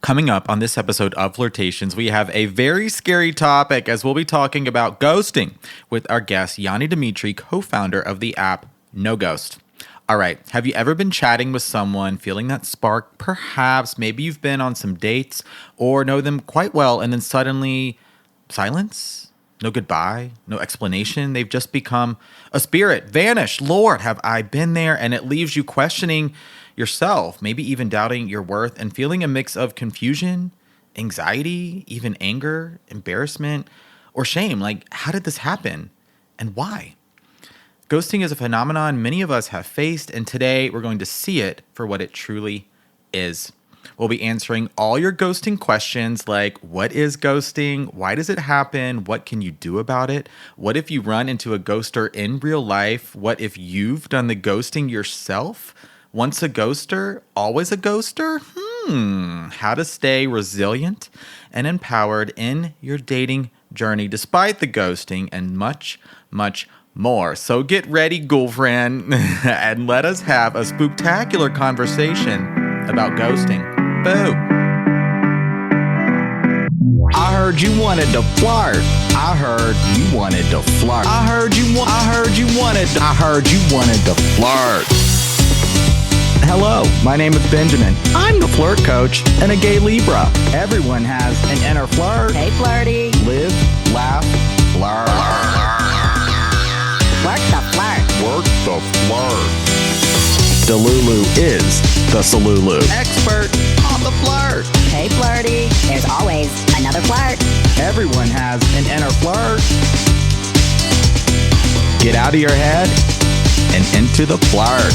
Coming up on this episode of Flirtations, we have a very scary topic as we'll be talking about ghosting with our guest, Yanni Dimitri, co-founder of the app No Ghost. All right, have you ever been chatting with someone, feeling that spark? Perhaps, maybe you've been on some dates or know them quite well, and then suddenly silence? No goodbye, no explanation. They've just become a spirit, vanished. Lord, have I been there? And it leaves you questioning yourself, maybe even doubting your worth and feeling a mix of confusion, anxiety, even anger, embarrassment, or shame. Like, how did this happen and why? Ghosting is a phenomenon many of us have faced, and today we're going to see it for what it truly is. We'll be answering all your ghosting questions like, what is ghosting? Why does it happen? What can you do about it? What if you run into a ghoster in real life? What if you've done the ghosting yourself? Once a ghoster, always a ghoster? How to stay resilient and empowered in your dating journey despite the ghosting, and much, much more. So get ready, girlfriend, and let us have a spooktacular conversation about ghosting. Boo. I heard you wanted to flirt. I heard you wanted to flirt. I heard you wanted to flirt. Hello, my name is Benjamin. I'm the flirt coach and a gay Libra. Everyone has an inner flirt. Hey, flirty. Live, laugh, flirt. Work the flirt. Work the flirt. Delulu is the Salulu. Expert on the flirt. Hey, flirty. There's always another flirt. Everyone has an inner flirt. Get out of your head and into the flirt.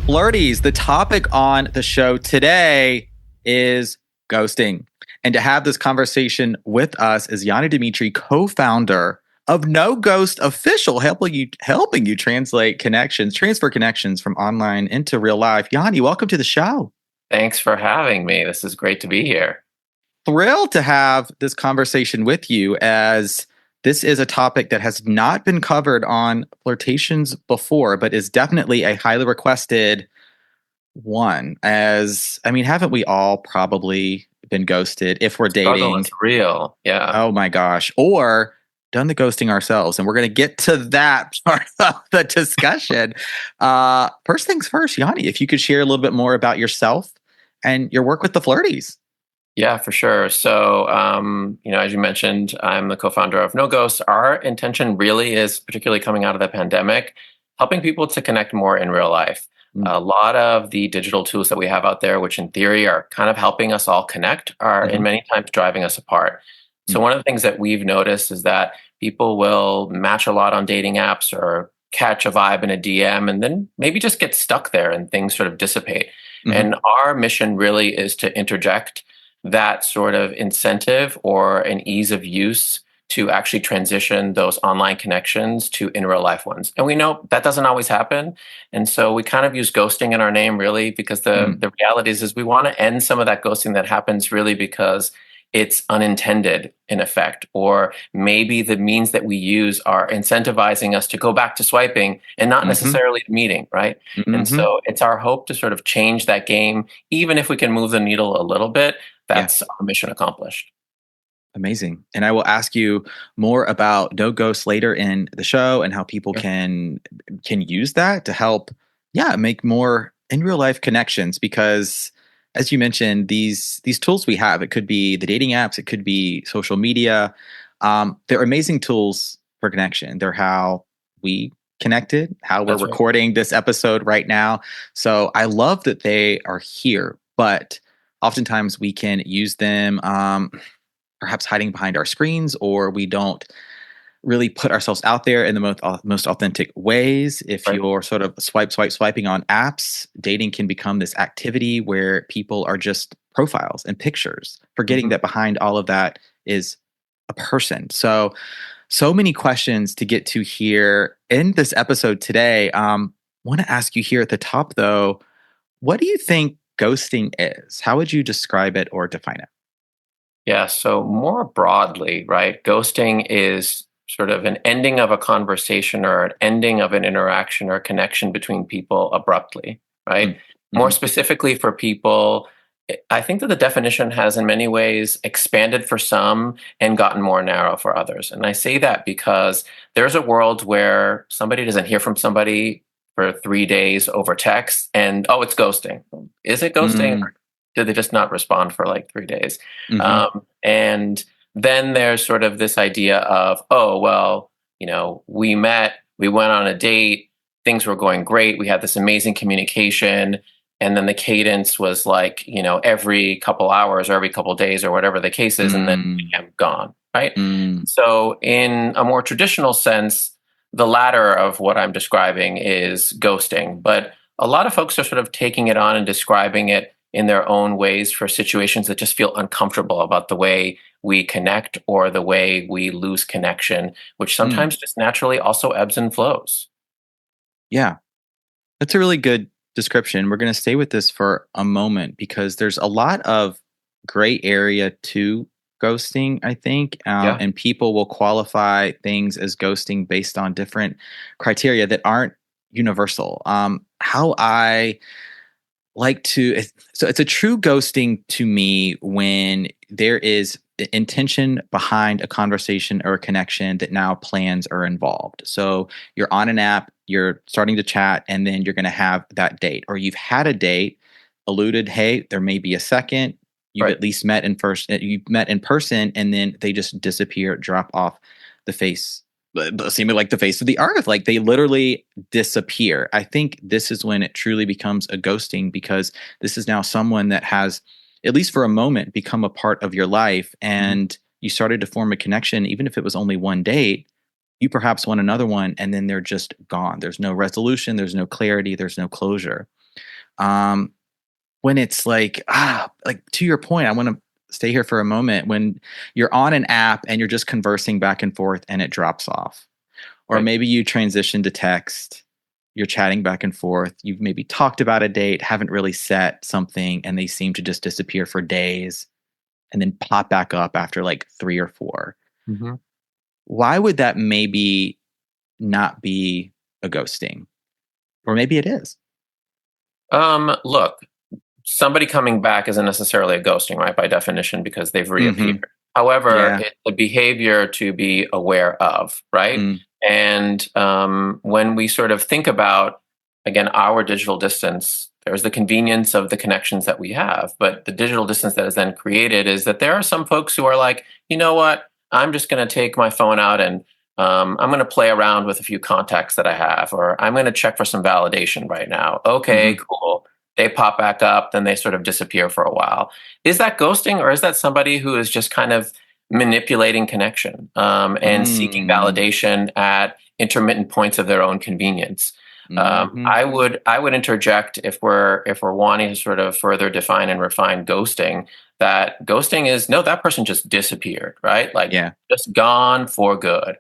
Flirties, the topic on the show today is ghosting. And to have this conversation with us is Yanni Dimitri, co-founder of No Ghost Official, helping you transfer connections from online into real life. Yanni, welcome to the show. Thanks for having me. This is great to be here. Thrilled to have this conversation with you, as this is a topic that has not been covered on Flirtations before, but is definitely a highly requested one. Haven't we all probably been ghosted if we're dating? Struggle is real. Yeah. Oh my gosh. Or done the ghosting ourselves. And we're going to get to that part of the discussion. First things first, Yanni, if you could share a little bit more about yourself and your work with the Flirties. Yeah, for sure. So, as you mentioned, I'm the co-founder of No Ghost. Our intention really is, particularly coming out of the pandemic, helping people to connect more in real life. A lot of the digital tools that we have out there, which in theory are kind of helping us all connect, are in many times driving us apart. So one of the things that we've noticed is that people will match a lot on dating apps or catch a vibe in a DM and then maybe just get stuck there and things sort of dissipate. And our mission really is to interject that sort of incentive or an ease of use to actually transition those online connections to in real life ones. And we know that doesn't always happen. And so we kind of use ghosting in our name really because the reality is we want to end some of that ghosting that happens really because it's unintended in effect, or maybe the means that we use are incentivizing us to go back to swiping and not necessarily meeting, right? And so it's our hope to sort of change that game, even if we can move the needle a little bit. That's our mission accomplished. Amazing. And I will ask you more about No Ghost later in the show and how people can use that to help, make more in real life connections. Because as you mentioned, these tools we have, it could be the dating apps, it could be social media. They're amazing tools for connection. They're how we connected, how we're recording this episode right now. So I love that they are here, but oftentimes we can use them perhaps hiding behind our screens, or we don't really put ourselves out there in the most authentic ways. If you're sort of swiping on apps, dating can become this activity where people are just profiles and pictures, forgetting that behind all of that is a person. So many questions to get to here in this episode today. Want to ask you here at the top, though, what do you think ghosting is? How would you describe it or define it? Yeah, so more broadly, right, ghosting is sort of an ending of a conversation or an ending of an interaction or a connection between people abruptly, right? More specifically for people, I think that the definition has in many ways expanded for some and gotten more narrow for others. And I say that because there's a world where somebody doesn't hear from somebody for 3 days over text and, oh, it's ghosting. Is it ghosting? Or did they just not respond for like 3 days? And then there's sort of this idea of, oh, well, we met, we went on a date, things were going great, we had this amazing communication. And then the cadence was like, every couple hours or every couple days or whatever the case is, and then I'm gone, right? So in a more traditional sense, the latter of what I'm describing is ghosting. But a lot of folks are sort of taking it on and describing it in their own ways for situations that just feel uncomfortable about the way we connect or the way we lose connection, which sometimes just naturally also ebbs and flows. Yeah, that's a really good description. We're going to stay with this for a moment because there's a lot of gray area to ghosting, I think. And people will qualify things as ghosting based on different criteria that aren't universal. How I like to, so it's a true ghosting to me when there is intention behind a conversation or a connection that now plans are involved. So you're on an app, you're starting to chat, and then you're going to have that date, or you've had a date, alluded, hey, there may be a second. You've at least met in first. You've met in person, and then they just disappear, drop off the face, seeming like the face of the earth. Like they literally disappear. I think this is when it truly becomes a ghosting, because this is now someone that has, at least for a moment, become a part of your life, and you started to form a connection, even if it was only one date. You perhaps want another one, and then they're just gone. There's no resolution. There's no clarity. There's no closure. When it's like to your point, I want to stay here for a moment. When you're on an app and you're just conversing back and forth and it drops off, or maybe you transition to text, you're chatting back and forth. You've maybe talked about a date, haven't really set something, and they seem to just disappear for days and then pop back up after like 3 or 4. Why would that maybe not be a ghosting? Or maybe it is. Look, somebody coming back isn't necessarily a ghosting, right? By definition, because they've reappeared. However, it's a behavior to be aware of, right? And when we sort of think about, again, our digital distance, there's the convenience of the connections that we have. But the digital distance that is then created is that there are some folks who are like, you know what? I'm just going to take my phone out and I'm going to play around with a few contacts that I have, or I'm going to check for some validation right now. Okay, cool. They pop back up, then they sort of disappear for a while. Is that ghosting, or is that somebody who is just kind of manipulating connection and seeking validation at intermittent points of their own convenience? I would interject, if we're wanting to sort of further define and refine ghosting, that ghosting is, no, that person just disappeared, right? Like just gone for good.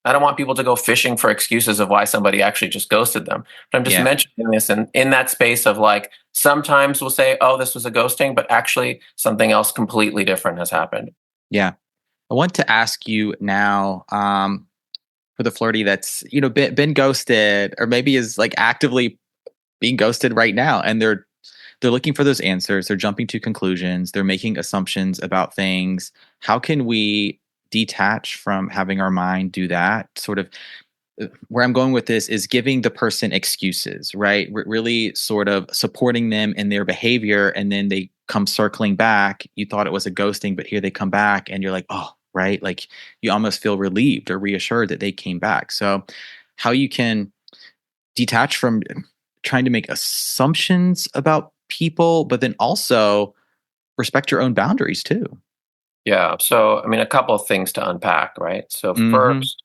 I don't want people to go fishing for excuses of why somebody actually just ghosted them. But I'm just mentioning this in that space of like, sometimes we'll say, oh, this was a ghosting, but actually something else completely different has happened. Yeah. I want to ask you now, for the flirty that's, been ghosted, or maybe is like actively being ghosted right now, and they're looking for those answers. They're jumping to conclusions. They're making assumptions about things. How can we detach from having our mind do that? Sort of where I'm going with this is giving the person excuses, right? Really sort of supporting them in their behavior, and then they come circling back. You thought it was a ghosting, but here they come back, and you're like, oh, right? Like you almost feel relieved or reassured that they came back. So how you can detach from trying to make assumptions about people, but then also respect your own boundaries too. Yeah. So, I mean, a couple of things to unpack, right? So first,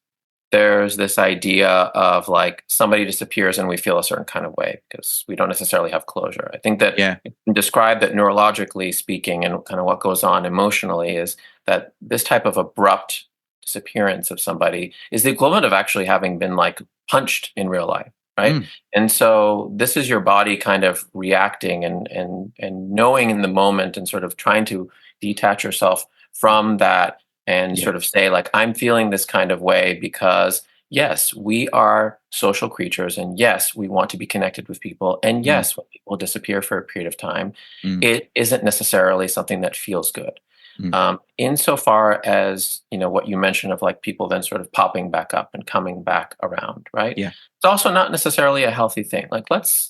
there's this idea of like somebody disappears and we feel a certain kind of way because we don't necessarily have closure. I think that you can describe that neurologically speaking, and kind of what goes on emotionally is that this type of abrupt disappearance of somebody is the equivalent of actually having been like punched in real life. Right. And so this is your body kind of reacting and knowing in the moment and sort of trying to detach yourself from that and sort of say like, I'm feeling this kind of way because yes, we are social creatures, and yes, we want to be connected with people, and Mm, yes, when people disappear for a period of time, mm, it isn't necessarily something that feels good. mm. Insofar as what you mentioned of like people then sort of popping back up and coming back around, right? Yeah. It's also not necessarily a healthy thing. Like let's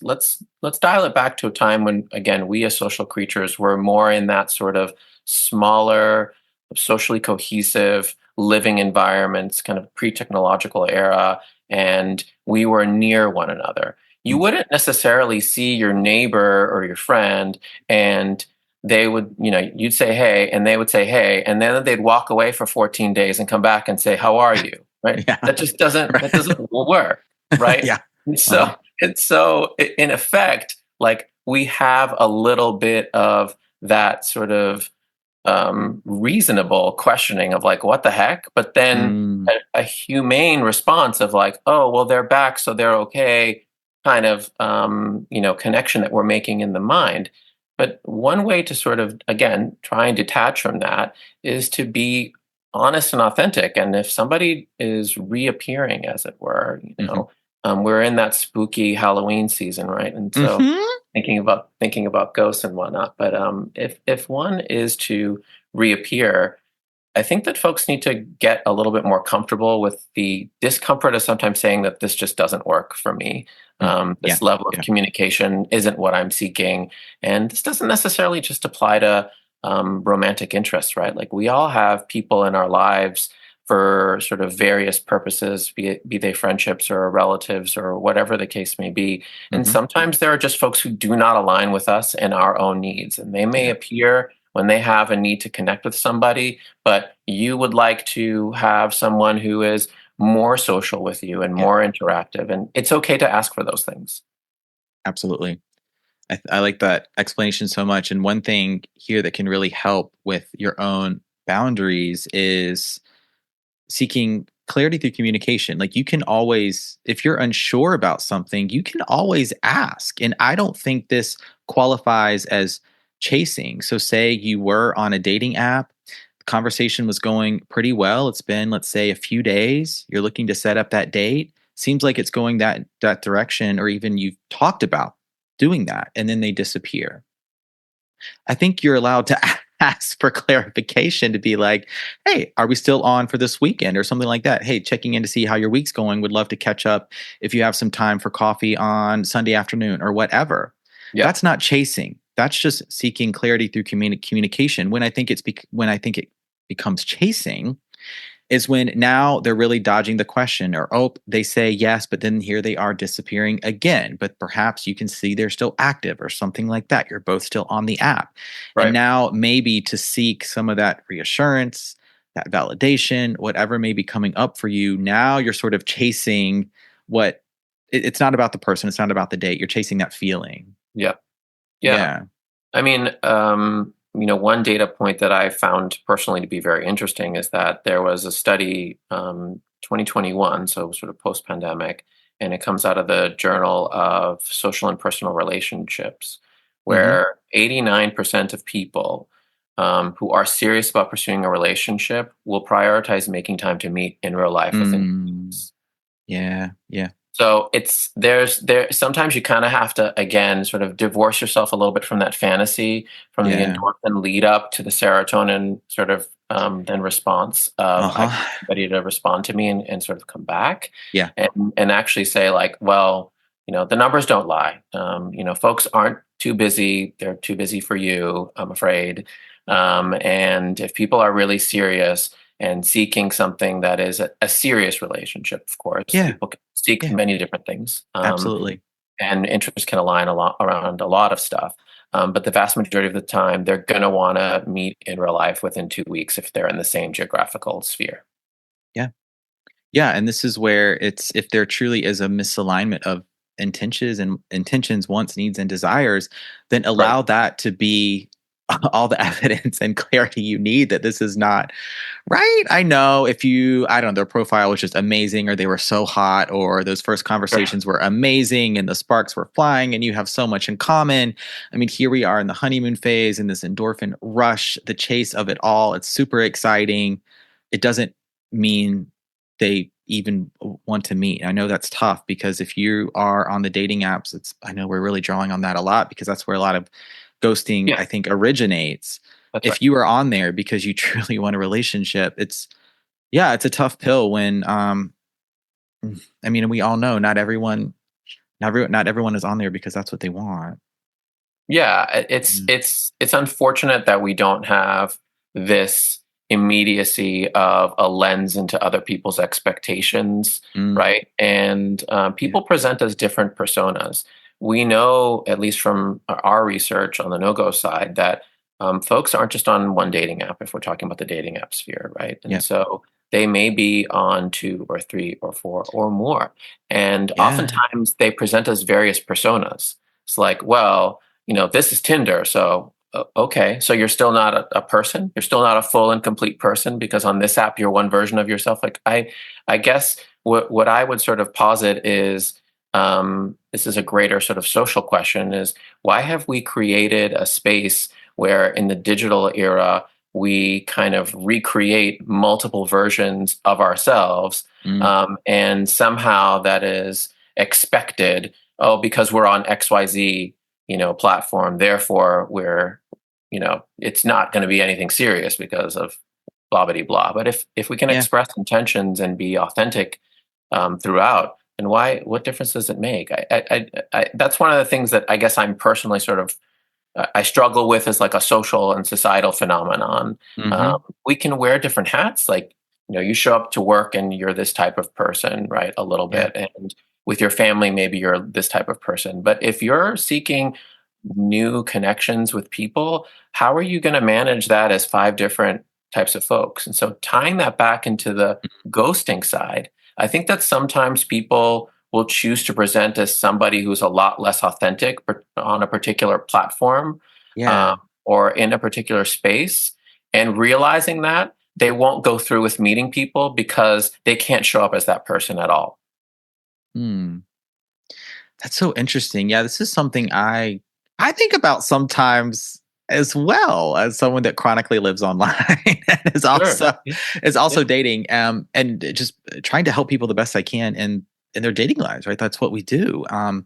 dial it back to a time when again we as social creatures were more in that sort of smaller, socially cohesive living environments, kind of pre-technological era, and we were near one another. You Mm. wouldn't necessarily see your neighbor or your friend and they would, you'd say, hey, and they would say, hey, and then they'd walk away for 14 days and come back and say, how are you? Right. Yeah. That doesn't work. Right. Yeah. And Uh-huh. in effect, like we have a little bit of that sort of reasonable questioning of like, what the heck? But then Mm, a humane response of like, oh, well, they're back, so they're okay, kind of, connection that we're making in the mind. But one way to sort of, again, try and detach from that is to be honest and authentic. And if somebody is reappearing, as it were, mhm. we're in that spooky Halloween season, right? And so Mhm. thinking about ghosts and whatnot. But if one is to reappear, I think that folks need to get a little bit more comfortable with the discomfort of sometimes saying that this just doesn't work for me. Mm. Yeah. This level of Yeah. communication isn't what I'm seeking. And this doesn't necessarily just apply to romantic interests, right? Like we all have people in our lives for sort of various purposes, be they friendships or relatives or whatever the case may be. And Mhm. sometimes there are just folks who do not align with us and our own needs. And they may Yeah. appear when they have a need to connect with somebody, but you would like to have someone who is more social with you and Yeah. more interactive. And it's okay to ask for those things. Absolutely. I like that explanation so much. And one thing here that can really help with your own boundaries is seeking clarity through communication. Like you can always, if you're unsure about something, you can always ask. And I don't think this qualifies as chasing. So, say you were on a dating app, the conversation was going pretty well. It's been, let's say, a few days. You're looking to set up that date. Seems like it's going that direction, or even you've talked about doing that, and then they disappear. I think you're allowed to ask for clarification to be like, hey, are we still on for this weekend or something like that? Hey, checking in to see how your week's going. Would love to catch up if you have some time for coffee on Sunday afternoon or whatever. Yeah. That's not chasing. That's just seeking clarity through communication. When I think it becomes chasing is when now they're really dodging the question, or oh, they say yes, but then here they are disappearing again, but perhaps you can see they're still active or something like that. You're both still on the app, and Right. now maybe to seek some of that reassurance, that validation, whatever may be coming up for you, now you're sort of chasing what it's not about the person, it's not about the date, you're chasing that feeling. Yeah. Yeah. Yeah. I mean, one data point that I found personally to be very interesting is that there was a study, 2021, so sort of post pandemic, and it comes out of the Journal of Social and Personal Relationships, Hmm. where 89% of people who are serious about pursuing a relationship will prioritize making time to meet in real life within Mm, weeks. yeah. Yeah. So there sometimes you kind of have to again sort of divorce yourself a little bit from that fantasy, from the Yeah. endorphin lead up to the serotonin sort of then response of I Uh-huh. want somebody to respond to me and sort of come back Yeah. and actually say like, well, the numbers don't lie. Folks aren't too busy; they're too busy for you, I'm afraid. And if people are really serious and seeking something that is a serious relationship, of course. Yeah. People can seek Yeah. many different things, Absolutely. and interests can align a lot around a lot of stuff. But the vast majority of the time, they're going to want to meet in real life within 2 weeks if they're in the same geographical sphere. Yeah. Yeah, and this is where it's if there truly is a misalignment of intentions, wants, needs, and desires, then Right. allow that to be all the evidence and clarity you need that this is not right. I know if I don't know, their profile was just amazing, or they were so hot, or those first Sure. conversations were amazing and the sparks were flying and you have so much in common. I mean, here we are in the honeymoon phase and this endorphin rush, the chase of it all. It's super exciting. It doesn't mean they even want to meet. I know that's tough because if you are on the dating apps, I know we're really drawing on that a lot because that's where a lot of ghosting, Yeah, I think, originates. that's right. If you are on there because you truly want a relationship, it's a tough pill when, I mean, we all know not everyone is on there because that's what they want. Yeah, Mm. it's unfortunate that we don't have this immediacy of a lens into other people's expectations, Mm, right? And yeah. people present as different personas. We know, at least from our research on the no-go side, that folks aren't just on one dating app if we're talking about the dating app sphere, right? And Yeah. so they may be on two or three or four or more. And Yeah. oftentimes they present as various personas. It's like, well, this is Tinder. So, okay. So you're still not a person. You're still not a full and complete person because on this app, you're one version of yourself. Like I guess what I would sort of posit is, this is a greater sort of social question is why have we created a space where in the digital era, we kind of recreate multiple versions of ourselves. Mm, And somehow that is expected. Oh, because we're on XYZ platform. Therefore, it's not going to be anything serious because of blah blah blah. But if we can yeah. express intentions and be authentic throughout, and why? What difference does it make? That's one of the things that I guess I'm personally sort of I struggle with as like a social and societal phenomenon. Mm-hmm. We can wear different hats, like you show up to work and you're this type of person, right? A little Yeah. bit, and with your family, maybe you're this type of person. But if you're seeking new connections with people, how are you going to manage that as five different types of folks? And so tying that back into the ghosting side, I think that sometimes people will choose to present as somebody who's a lot less authentic on a particular platform Yeah. or in a particular space. And realizing that they won't go through with meeting people because they can't show up as that person at all. Hmm. That's so interesting. Yeah, this is something I think about sometimes as well as someone that chronically lives online and is Sure. also Yeah. is Yeah. also dating and just trying to help people the best I can in their dating lives, right? That's what we do. And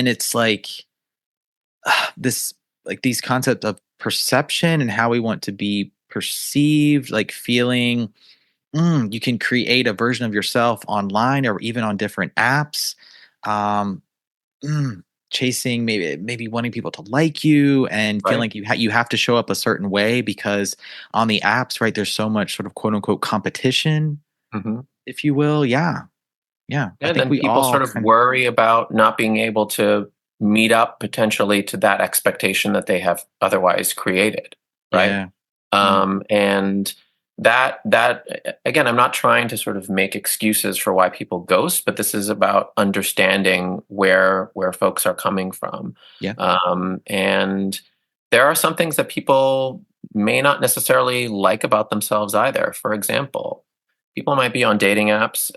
it's like this like these concepts of perception and how we want to be perceived, like feeling you can create a version of yourself online or even on different apps. Um, chasing maybe wanting people to like you and feeling Right. like you have to show up a certain way because on the apps, right, there's so much sort of quote unquote competition, Hmm. if you will. Yeah, I And think then we people all sort of kind worry about not being able to meet up potentially to that expectation that they have otherwise created. Right. yeah. Mm, And that again, I'm not trying to sort of make excuses for why people ghost, but this is about understanding where folks are coming from. yeah. And there are some things that people may not necessarily like about themselves either. For example, people might be on dating apps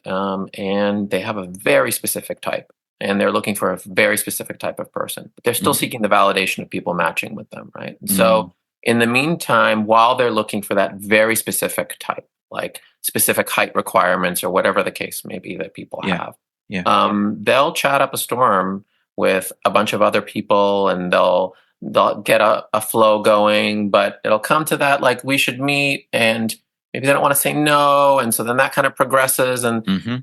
and they have a very specific type and they're looking for a very specific type of person, but they're still Mhm, seeking the validation of people matching with them, right? And mm, so in the meantime, while they're looking for that very specific type, like specific height requirements or whatever the case may be that people yeah. have, Yeah. they'll chat up a storm with a bunch of other people and they'll get a flow going, but it'll come to that like we should meet and maybe they don't want to say no, and so then that kind of progresses Hmm.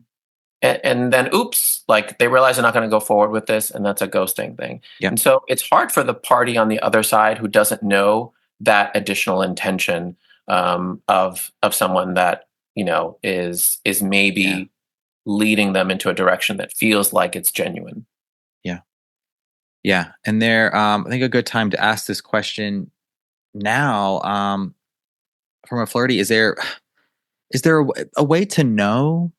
and then oops, like they realize they're not going to go forward with this, and that's a ghosting thing. Yeah. And so it's hard for the party on the other side who doesn't know that additional intention of someone that is Yeah. maybe leading them into a direction that feels like it's genuine. Yeah. Yeah. And there, I think a good time to ask this question now, from a flirty, is there a way to know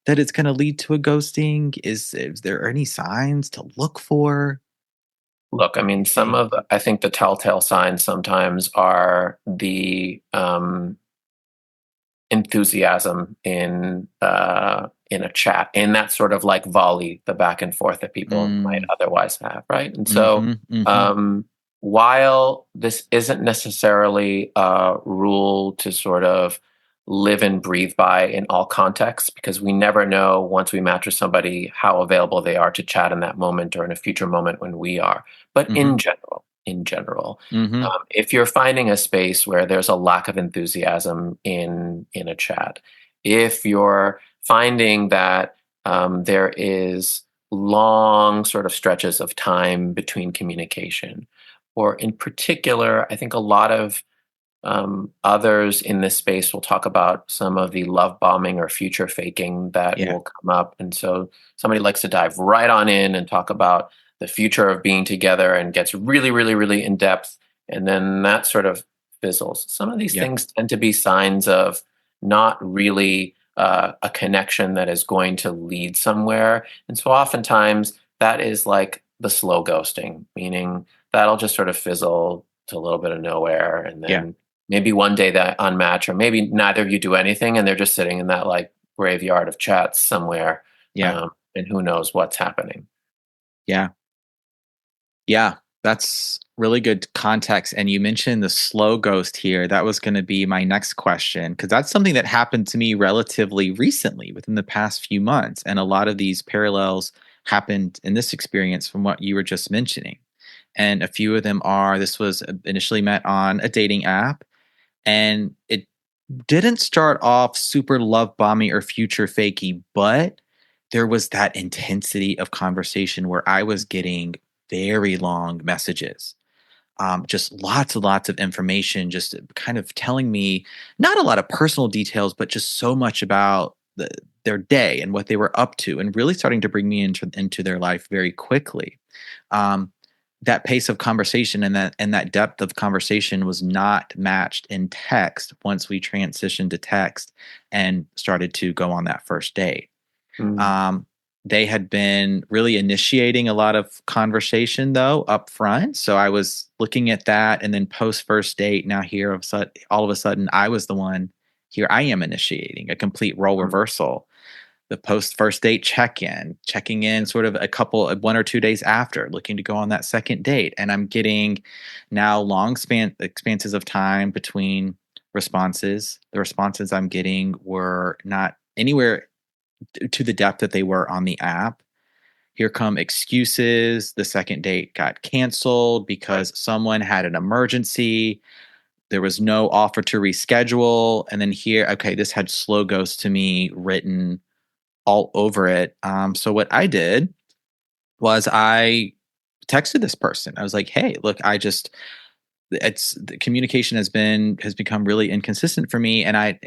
that it's gonna lead to a ghosting? Is there any signs to look for? Look, I mean, Think? I think the telltale signs sometimes are the enthusiasm in a chat, in that sort of like volley, the back and forth that people might Mm, otherwise have, right? And so, mhm, mhm. um, while this isn't necessarily a rule to sort of live and breathe by in all contexts, because we never know once we match with somebody how available they are to chat in that moment or in a future moment when we are. But Mm-hmm. in general, Mm-hmm. if you're finding a space where there's a lack of enthusiasm in a chat, if you're finding that there is long sort of stretches of time between communication, or in particular, I think a lot of others in this space will talk about some of the love bombing or future faking that Yeah. will come up. And so somebody likes to dive right on in and talk about the future of being together and gets really, really, really in depth. And then that sort of fizzles. Some of these Yeah. things tend to be signs of not really a connection that is going to lead somewhere. And so oftentimes that is like the slow ghosting, meaning that'll just sort of fizzle to a little bit of nowhere. And then maybe one day that unmatch, or maybe neither of you do anything and they're just sitting in that like graveyard of chats somewhere. Yeah. And who knows what's happening. Yeah. Yeah. That's really good context. And you mentioned the slow ghost here. That was going to be my next question, because that's something that happened to me relatively recently within the past few months. And a lot of these parallels happened in this experience from what you were just mentioning. And a few of them are, this was initially met on a dating app, and it didn't start off super love bombing or future fakey, but there was that intensity of conversation where I was getting very long messages, just lots and lots of information, just kind of telling me not a lot of personal details, but just so much about their day and what they were up to, and really starting to bring me into their life very quickly. Um, that pace of conversation and that depth of conversation was not matched in text once we transitioned to text and started to go on that first date. Um, they had been really initiating a lot of conversation though up front. So I was looking at that, and then post first date, now here all of a sudden I was the one, here I am initiating a complete role reversal. The post first date checking in sort of 1 or 2 days after, looking to go on that second date. And I'm getting now long expanses of time between responses. The responses I'm getting were not anywhere to the depth that they were on the app. Here come excuses. The second date got canceled because someone had an emergency. There was no offer to reschedule. And then here, okay, this had slow ghost to me written all over it. So what I did was I texted this person. I was like, "Hey, look, the communication has become really inconsistent for me, and I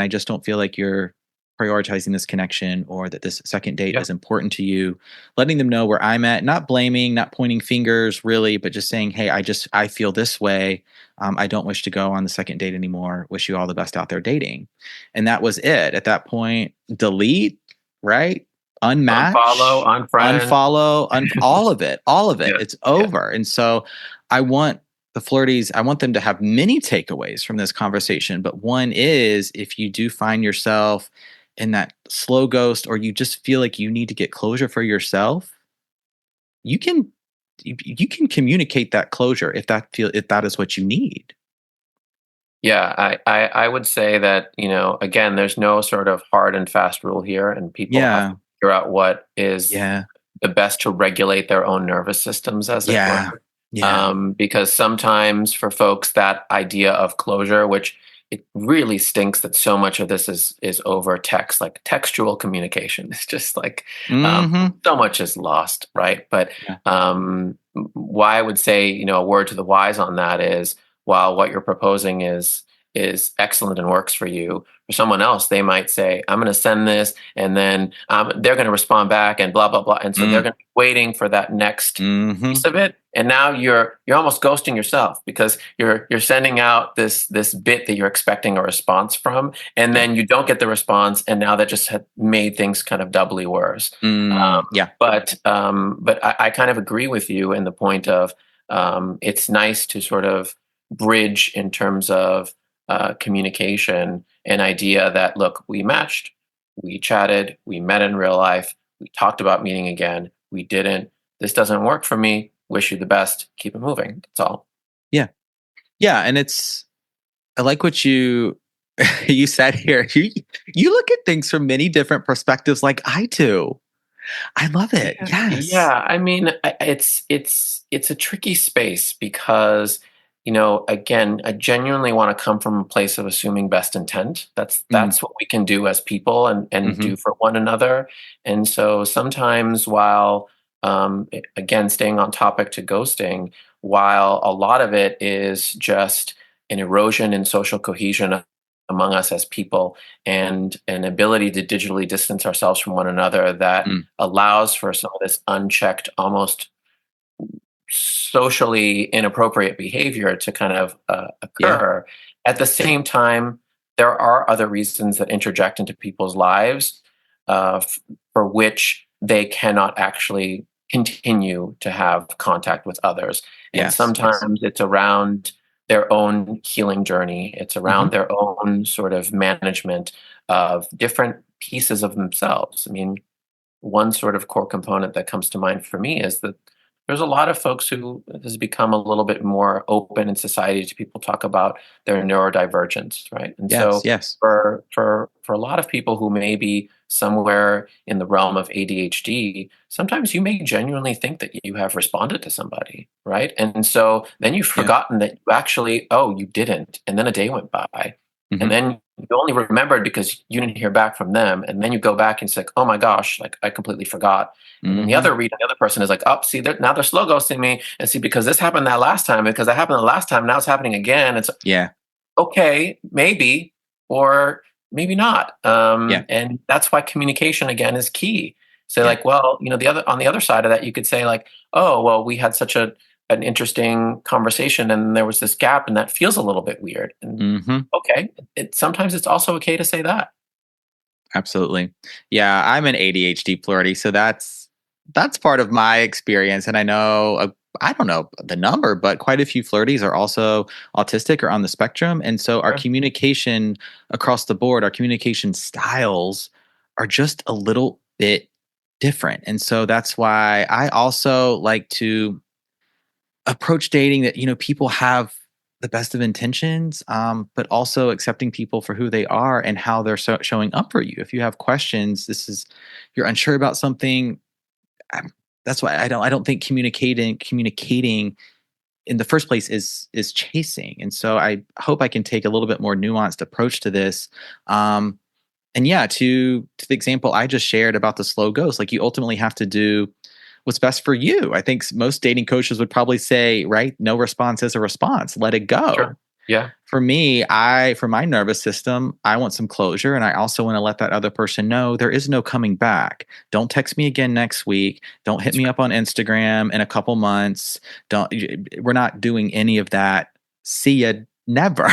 just don't feel like you're prioritizing this connection, or that this second date is important to you." Letting them know where I'm at, not blaming, not pointing fingers really, but just saying, "Hey, I feel this way. I don't wish to go on the second date anymore. Wish you all the best out there dating." And that was it. At that point, delete, right? Unmatch, Unfollow, unfriend, unfollow, all of it, all of it. Yeah. It's over. And so I want the flirties, I want them to have many takeaways from this conversation. But one is, if you do find yourself in that slow ghost, or you just feel like you need to get closure for yourself, you can communicate that closure if that is what you need. Yeah, I would say that, again, there's no sort of hard and fast rule here, and people have to figure out what is the best to regulate their own nervous systems, as it were. Because sometimes for folks, that idea of closure, which it really stinks that so much of this is over text, like textual communication. It's just like so much is lost, right? But why I would say, a word to the wise on that is, while what you're proposing is excellent and works for you, for someone else, they might say, "I'm going to send this," and then they're going to respond back, and blah blah blah, and so they're going to be waiting for that next piece of it. And now you're almost ghosting yourself, because you're sending out this bit that you're expecting a response from, and then you don't get the response, and now that just had made things kind of doubly worse. But I kind of agree with you in the point of it's nice to sort of bridge in terms of communication, an idea that, look, we matched, we chatted, we met in real life, we talked about meeting again, we didn't, this doesn't work for me, wish you the best, keep it moving. That's all. Yeah. And I like what you You said here, you look at things from many different perspectives like I do. I love it. Yeah, Yes. yeah. I mean, it's a tricky space because, again, I genuinely want to come from a place of assuming best intent. Mm, That's what we can do as people and hmm. do for one another. And so sometimes, while again, staying on topic to ghosting, while a lot of it is just an erosion in social cohesion among us as people and an ability to digitally distance ourselves from one another that Mm, allows for some of this unchecked, almost socially inappropriate behavior to kind of yeah. occur. At the same time, there are other reasons that interject into people's lives for which they cannot actually continue to have contact with others. And Yes. Yes. sometimes it's around their own healing journey, it's Hmm. around their own sort of management of different pieces of themselves. I mean, one sort of core component that comes to mind for me is that there's a lot of folks who has become a little bit more open in society to people talk about their neurodivergence, right? And Yes. so Yes. for a lot of people who may be somewhere in the realm of ADHD, sometimes you may genuinely think that you have responded to somebody, right? And so then you've Yeah. forgotten that you actually, oh, you didn't, and then a day went by, and Hmm. then you only remembered because you didn't hear back from them, and then you go back and it's like, oh my gosh, like I completely forgot. And then the Hmm. other read, the other person is like, oh, see, now they're slow ghosting me, and see, because this happened that last time, because that happened the last time, now it's happening again. It's Yeah. okay, maybe, or maybe not. Yeah. And that's why communication again is key. Say Yeah. like, well, the other on the other side of that, you could say like, oh, well, we had such an interesting conversation, and there was this gap, and that feels a little bit weird. And Hmm. okay, sometimes it's also okay to say that. Absolutely. Yeah, I'm an ADHD plurality, so that's part of my experience. And I know I don't know the number, but quite a few flirties are also autistic or on the spectrum. And so our Sure. communication across the board, our communication styles are just a little bit different. And so that's why I also like to approach dating that people have the best of intentions, but also accepting people for who they are and how they're showing up for you. If you have questions, you're unsure about something. um, that's why I don't think communicating in the first place is chasing. And so I hope I can take a little bit more nuanced approach to this. And yeah, to the example I just shared about the slow ghost, like you ultimately have to do what's best for you. I think most dating coaches would probably say, right, no response is a response. Let it go. Sure. Yeah. For me, for my nervous system, I want some closure, and I also want to let that other person know there is no coming back. Don't text me again next week. Don't hit That's me right. up on Instagram in a couple months. Don't. We're not doing any of that. See ya. Never.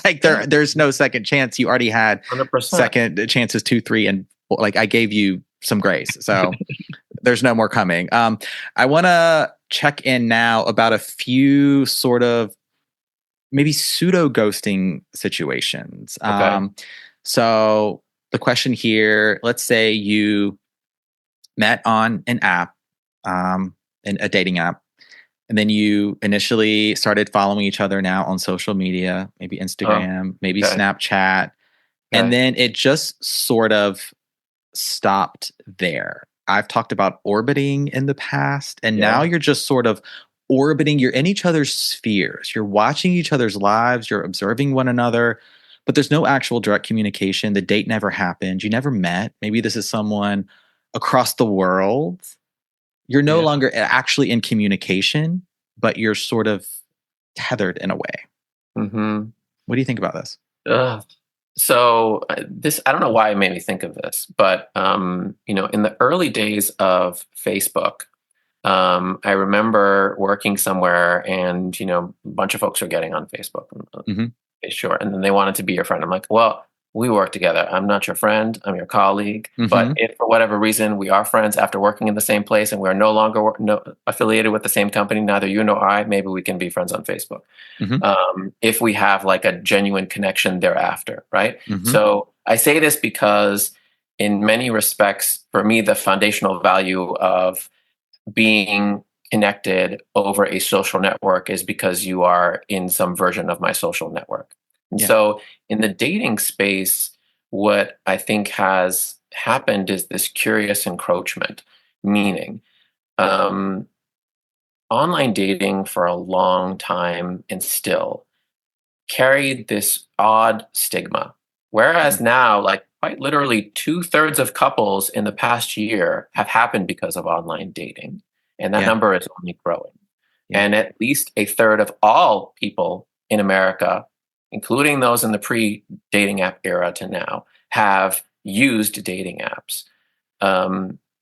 Like Yeah. there's no second chance. You already had 100%. second chances, 2, 3, and like I gave you some grace. So there's no more coming. I want to check in now about a few sort of maybe pseudo ghosting situations. Okay. So the question here, let's say you met on an app, in a dating app, and then you initially started following each other now on social media, maybe Oh, Instagram, maybe okay. Snapchat, and Okay. then it just sort of stopped there. I've talked about orbiting in the past, and now Yeah. you're just sort of orbiting. You're in each other's spheres. You're watching each other's lives. You're observing one another, but there's no actual direct communication. The date never happened. You never met. Maybe this is someone across the world. You're no Yeah. longer actually in communication, but you're sort of tethered in a way. Hmm. What do you think about this? Ugh. So this, I don't know why it made me think of this, but in the early days of Facebook, I remember working somewhere, and a bunch of folks are getting on Facebook. Hmm. Okay, sure, and then they wanted to be your friend. I'm like, well, we work together. I'm not your friend. I'm your colleague. But Hmm. if for whatever reason we are friends after working in the same place and we're no longer affiliated with the same company, neither you nor I, maybe we can be friends on Facebook, Hmm. if we have like a genuine connection thereafter, right? Hmm. So I say this because, in many respects, for me, the foundational value of being connected over a social network is because you are in some version of my social network. And Yeah. so in the dating space, what I think has happened is this curious encroachment, meaning um, online dating for a long time and still carried this odd stigma. Whereas Mm. now, like quite literally 2/3 of couples in the past year have happened because of online dating. And that Yeah. number is only growing. Yeah. And at least a third of all people in America, including those in the pre dating app era to now, have used dating apps.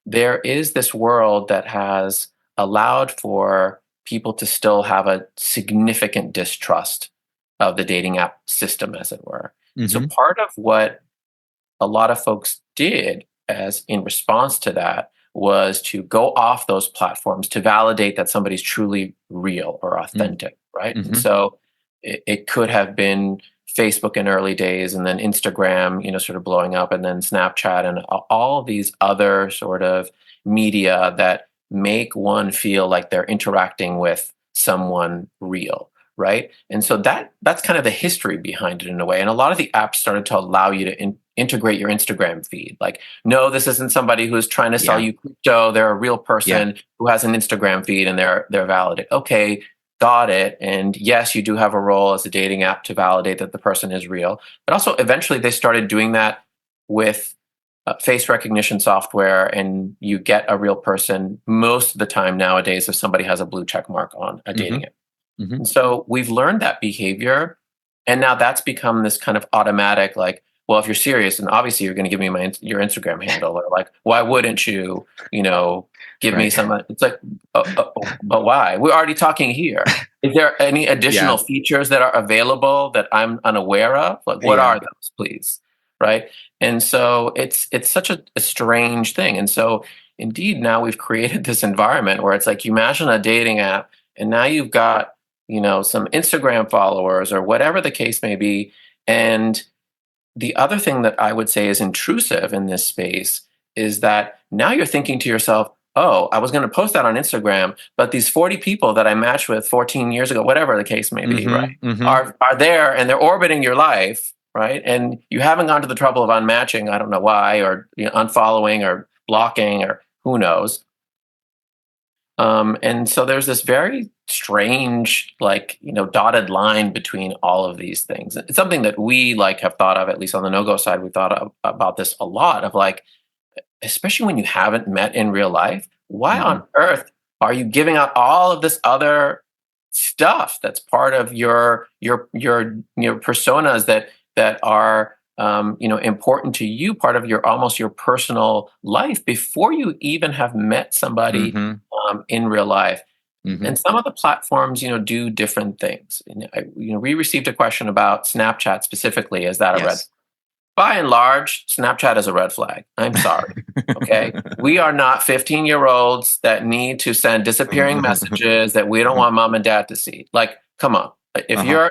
There is this world that has allowed for people to still have a significant distrust of the dating app system, as it were. So, Hmm. part of what a lot of folks did as in response to that was to go off those platforms to validate that somebody's truly real or authentic, right? And Hmm. so it could have been Facebook in early days, and then Instagram, sort of blowing up, and then Snapchat, and all these other sort of media that make one feel like they're interacting with someone real, right? And so that's kind of the history behind it in a way. And a lot of the apps started to allow you to integrate your Instagram feed. Like, no, this isn't somebody who's trying to sell Yeah. you crypto. They're a real Yeah. person who has an Instagram feed, and they're valid. Okay, got it. And yes, you do have a role as a dating app to validate that the person is real. But also, eventually, they started doing that with face recognition software, and you get a real person most of the time nowadays if somebody has a blue check mark on a Hmm. dating app. Hmm. And so we've learned that behavior. And now that's become this kind of automatic, like, well, if you're serious, and obviously you're going to give me your Instagram handle, or like, why wouldn't you, give me Right. some? It's like, but why? We're already talking here. Is there any Yeah. additional features that are available that I'm unaware of? Like, what Yeah. are those, please? Right. And so it's such a strange thing. And so indeed, now we've created this environment where it's like, you imagine a dating app, and now you've got some Instagram followers or whatever the case may be. And the other thing that I would say is intrusive in this space is that now you're thinking to yourself, oh, I was going to post that on Instagram, but these 40 people that I matched with 14 years ago, whatever the case may be, Hmm. right, Hmm. are there, and they're orbiting your life, right? And you haven't gone to the trouble of unmatching, I don't know why, or unfollowing or blocking or who knows. And so there's this very strange, like, dotted line between all of these things. It's something that we like have thought of, at least on the no-go side. We thought about this a lot of like, especially when you haven't met in real life, why Hmm. on earth are you giving out all of this other stuff that's part of your personas that are important to you, part of your almost your personal life before you even have met somebody Hmm. in real life. Hmm. And some of the platforms, do different things. And we received a question about Snapchat specifically. Is that a red? Yes. By and large, Snapchat is a red flag. I'm sorry. Okay. We are not 15-year-olds that need to send disappearing messages that we don't want mom and dad to see. Like, come on. If Uh-huh.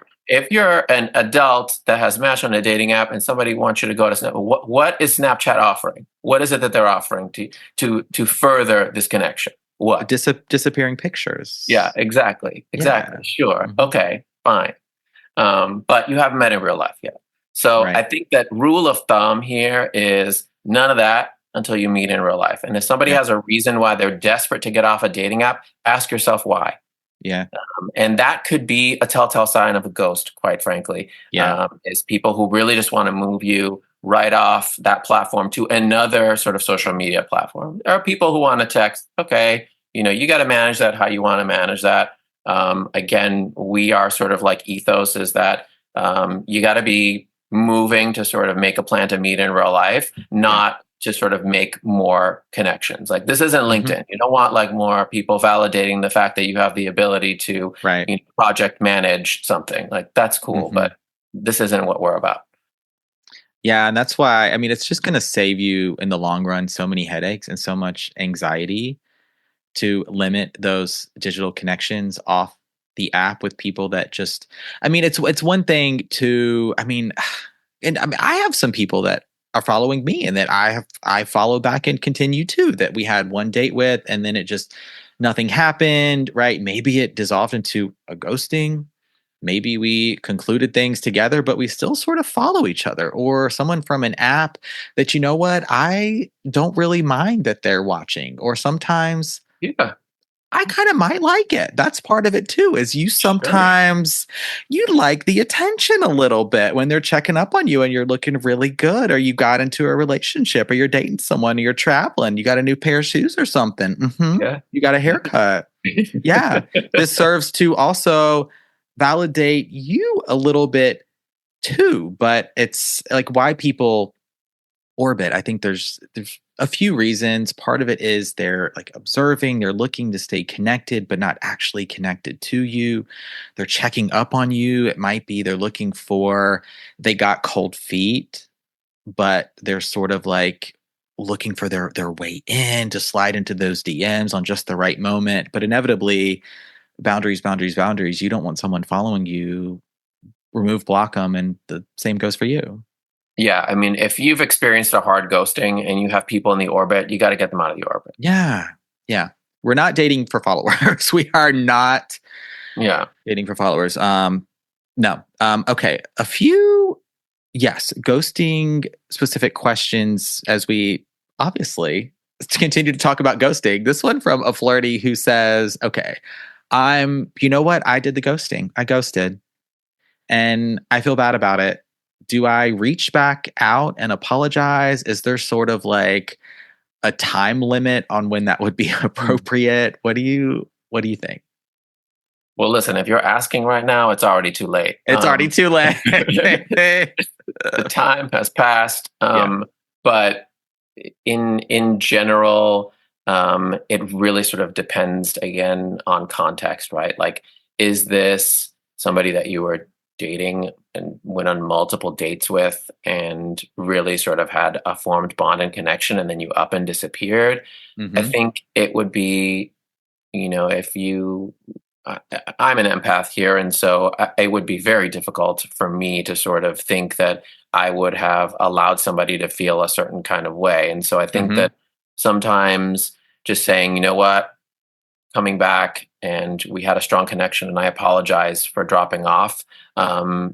you're an adult that has matched on a dating app and somebody wants you to go to Snap, what is Snapchat offering? What is it that they're offering to further this connection? What? Disappearing pictures. Yeah, exactly. Yeah. Exactly. Sure. Hmm. Okay, fine. But you haven't met in real life yet. So I Right. think that rule of thumb here is none of that until you meet in real life. And if somebody Yeah. has a reason why they're desperate to get off a dating app, ask yourself why. Yeah. And that could be a telltale sign of a ghost, quite frankly, Yeah. is people who really just want to move you right off that platform to another sort of social media platform. There are people who want to text, okay, you got to manage that how you want to manage that. Again, we are sort of like ethos is that you got to be moving to sort of make a plan to meet in real life, Yeah. not to sort of make more connections. Like this isn't Hmm. LinkedIn. You don't want like more people validating the fact that you have the ability to Right. project manage something. Like that's cool, Hmm. but this isn't what we're about. Yeah, and that's why, I mean, it's just going to save you in the long run so many headaches and so much anxiety to limit those digital connections off the app with people that just, I mean, it's one thing to, I mean, and I mean, I have some people that are following me and that I follow back and continue to, that we had one date with, and then it just nothing happened, right? Maybe it dissolved into a ghosting. maybe we concluded things together, but we still sort of follow each other, or someone from an app that, you know what, I don't really mind that they're watching, or sometimes Yeah, I kind of might like it. That's part of it too, is you sure. sometimes you like the attention a little bit when they're checking up on you and you're looking really good, or you got into a relationship, or you're dating someone, or you're traveling, you got a new pair of shoes or something. Yeah. You got a haircut. Yeah. This serves to also validate you a little bit too, but it's like why people orbit. I think there's a few reasons. Part of it is they're like observing, they're looking to stay connected, but not actually connected to you. They're checking up on you. It might be they're looking for they got cold feet, but they're sort of like looking for their way in to slide into those DMs on just the right moment. But inevitably, boundaries, boundaries, boundaries. You don't want someone following you. Remove, block them, and the same goes for you. Yeah, I mean, if you've experienced a hard ghosting and you have people in the orbit, you got to get them out of the orbit. Yeah. Yeah. We're not dating for followers. We are not Yeah. dating for followers. No. Okay. A few, yes, ghosting specific questions as we obviously continue to talk about ghosting. This one from a flirty who says, okay, you know what? I did the ghosting. I ghosted and I feel bad about it. Do I reach back out and apologize? Is there sort of like a time limit on when that would be appropriate? What do you think? Well, listen, if you're asking right now, it's already too late. It's already too late. The time has passed. But in general, it really sort of depends again on context, right? Like, is this somebody that you were dating and went on multiple dates with and really sort of had a formed bond and connection, and then you up and disappeared? I think it would be, if you I'm an empath here, and so it would be very difficult for me to sort of think that I would have allowed somebody to feel a certain kind of way. And so I think that sometimes just saying, you know what, coming back and we had a strong connection and I apologize for dropping off.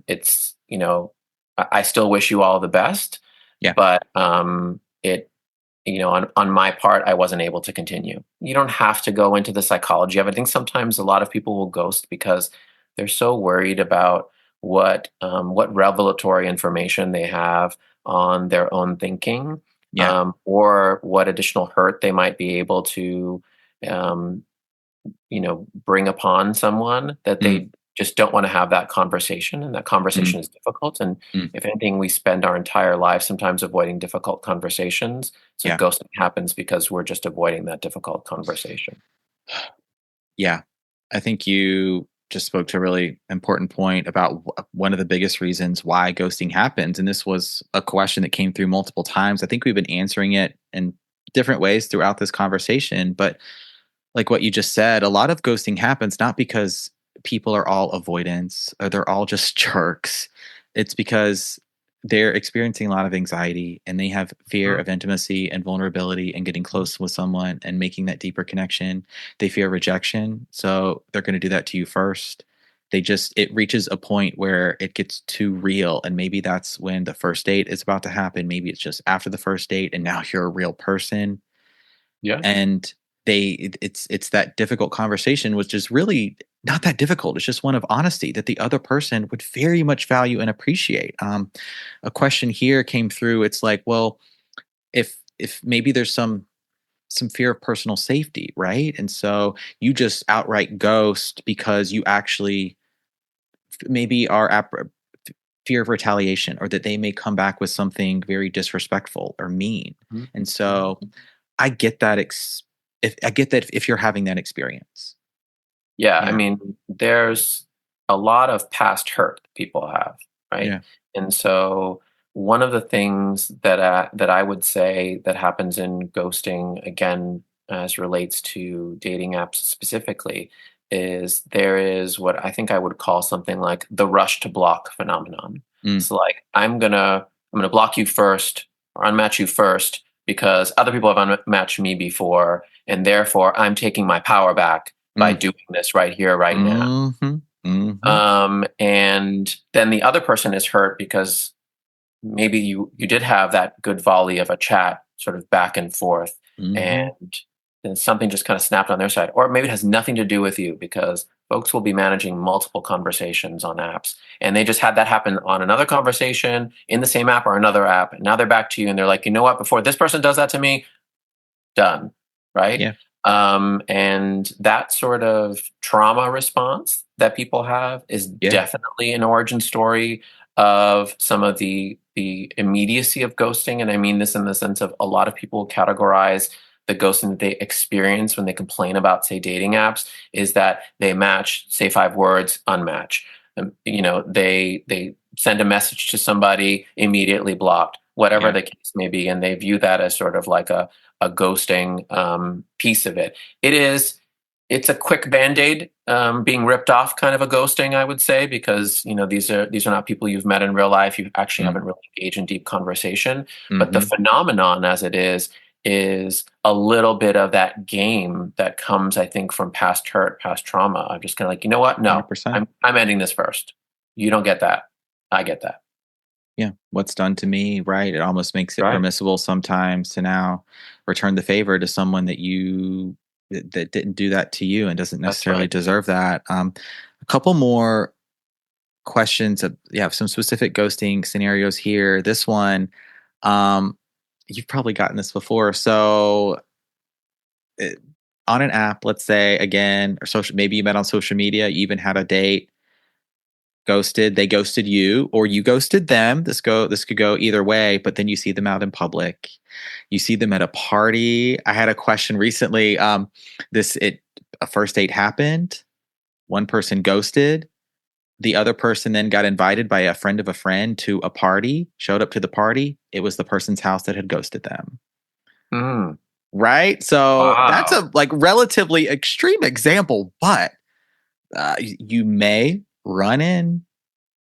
It's, I still wish you all the best, but it, on my part, I wasn't able to continue. You don't have to go into the psychology of it. I think sometimes a lot of people will ghost because they're so worried about what revelatory information they have on their own thinking, or what additional hurt they might be able to, bring upon someone that they just don't want to have that conversation, and that conversation is difficult. And if anything, we spend our entire lives sometimes avoiding difficult conversations. So ghosting happens because we're just avoiding that difficult conversation. Yeah. I think you just spoke to a really important point about one of the biggest reasons why ghosting happens. And this was a question that came through multiple times. I think we've been answering it in different ways throughout this conversation. But like what you just said, a lot of ghosting happens not because people are all avoidance or they're all just jerks. It's because they're experiencing a lot of anxiety and they have fear of intimacy and vulnerability and getting close with someone and making that deeper connection. They fear rejection. So they're going to do that to you first. It reaches a point where it gets too real. And maybe that's when the first date is about to happen. Maybe it's just after the first date and now you're a real person. Yeah. And it's that difficult conversation, which is really not that difficult. It's just one of honesty that the other person would very much value and appreciate. A question here came through. It's like, well, if maybe there's some fear of personal safety, right? And so you just outright ghost because you actually maybe are fear of retaliation, or that they may come back with something very disrespectful or mean. And so I get that. If you're having that experience. Yeah, I mean, there's a lot of past hurt people have, right? Yeah. And so one of the things that I would say that happens in ghosting, again, as relates to dating apps specifically, is there is what I think I would call something like the rush to block phenomenon. It's like I'm gonna block you first or unmatch you first because other people have unmatched me before, and therefore I'm taking my power back by doing this right here, right now. And then the other person is hurt because maybe you did have that good volley of a chat sort of back and forth, and then something just kind of snapped on their side. Or maybe it has nothing to do with you, because folks will be managing multiple conversations on apps, and they just had that happen on another conversation in the same app or another app, and now they're back to you and they're like, you know what, before this person does that to me, done. Right. Yeah. And that sort of trauma response that people have is definitely an origin story of some of the immediacy of ghosting. And I mean this in the sense of a lot of people categorize the ghosting that they experience when they complain about, say, dating apps, is that they match, say 5 words, unmatch. They send a message to somebody, immediately blocked, whatever the case may be. And they view that as sort of like a ghosting piece of it. It's a quick Band-Aid being ripped off kind of a ghosting, I would say, because these are not people you've met in real life. You actually haven't really engaged in deep conversation. But the phenomenon as it is a little bit of that game that comes, I think, from past hurt, past trauma. I'm just kind of like, you know what? No, 100%. I'm ending this first. You don't get that. I get that. Yeah. What's done to me, right? It almost makes it permissible sometimes to now return the favor to someone that that didn't do that to you and doesn't necessarily deserve that. A couple more questions of some specific ghosting scenarios here. This one, you've probably gotten this before. So on an app, let's say, again, or maybe you met on social media, you even had a date. They ghosted you, or you ghosted them. This could go either way, but then you see them out in public. You see them at a party. I had a question recently. A first date happened. One person ghosted. The other person then got invited by a friend of a friend to a party, showed up to the party. It was the person's house that had ghosted them. Right? So that's a relatively extreme example, but you may run in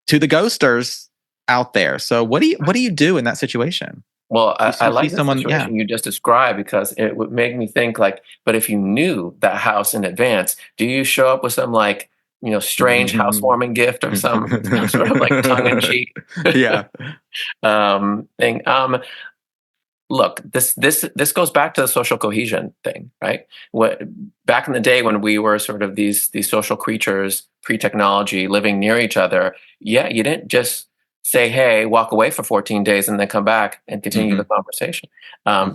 to the ghosters out there. So what do you do in that situation? Well, I like the situation you just described, because it would make me think but if you knew that house in advance, do you show up with some strange housewarming gift or some sort of tongue-in-cheek thing? Look, this goes back to the social cohesion thing, right? Back in the day when we were sort of these social creatures, pre-technology, living near each other, you didn't just say, hey, walk away for 14 days and then come back and continue the conversation.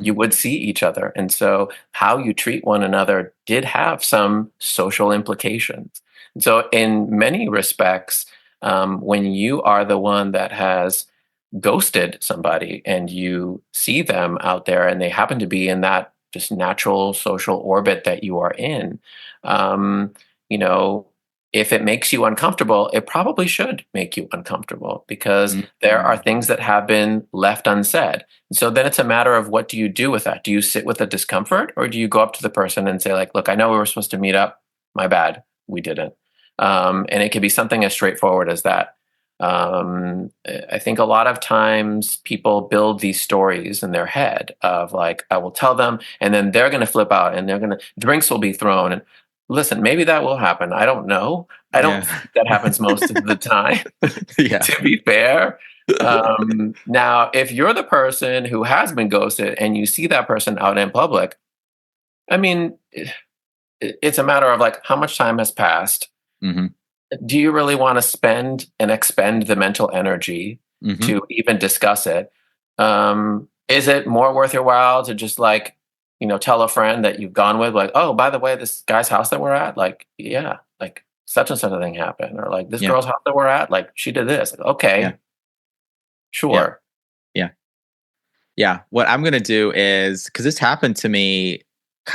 You would see each other. And so how you treat one another did have some social implications. And so in many respects, when you are the one that has ghosted somebody and you see them out there and they happen to be in that just natural social orbit that you are in, if it makes you uncomfortable, it probably should make you uncomfortable, because there are things that have been left unsaid. So then it's a matter of, what do you do with that? Do you sit with the discomfort, or do you go up to the person and say, look, I know we were supposed to meet up. My bad. We didn't. And it can be something as straightforward as that. I think a lot of times people build these stories in their head of I will tell them, and then they're going to flip out, and drinks will be thrown. And listen, maybe that will happen. I don't know. I don't think that happens most of the time, to be fair. Now, if you're the person who has been ghosted and you see that person out in public, I mean, it's a matter of how much time has passed. Do you really want to spend and expend the mental energy to even discuss it? Is it more worth your while to just tell a friend that you've gone with, oh, by the way, this guy's house that we're at, such and such a thing happened, or this girl's house that we're at, she did this. Okay, sure. Yeah. What I'm going to do is, because this happened to me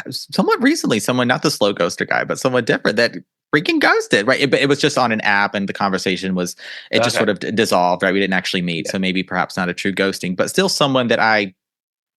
somewhat recently, someone, not the slow ghoster guy, but someone different that freaking ghosted, right? It was just on an app, and the conversation just sort of dissolved, right? We didn't actually meet. So maybe perhaps not a true ghosting, but still someone that I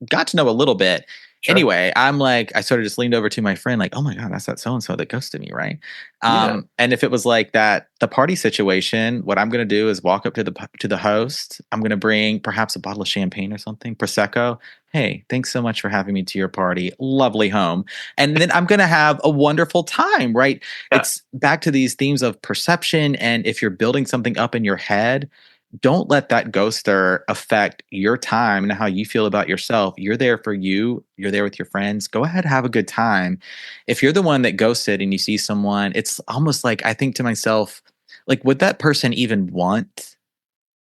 got to know a little bit. Sure. Anyway, I'm like, I sort of just leaned over to my friend, like, oh my God, that's that so and so that ghosted me, right? Yeah. And if it was like that, the party situation, what I'm gonna do is walk up to the host. I'm gonna bring perhaps a bottle of champagne or something, prosecco. Hey, thanks so much for having me to your party. Lovely home. And then I'm gonna have a wonderful time, right? Yeah. It's back to these themes of perception, and if you're building something up in your head, don't let that ghoster affect your time and how you feel about yourself. You're there for you. You're there with your friends. Go ahead, have a good time. If you're the one that ghosted and you see someone, it's almost like I think to myself, like, would that person even want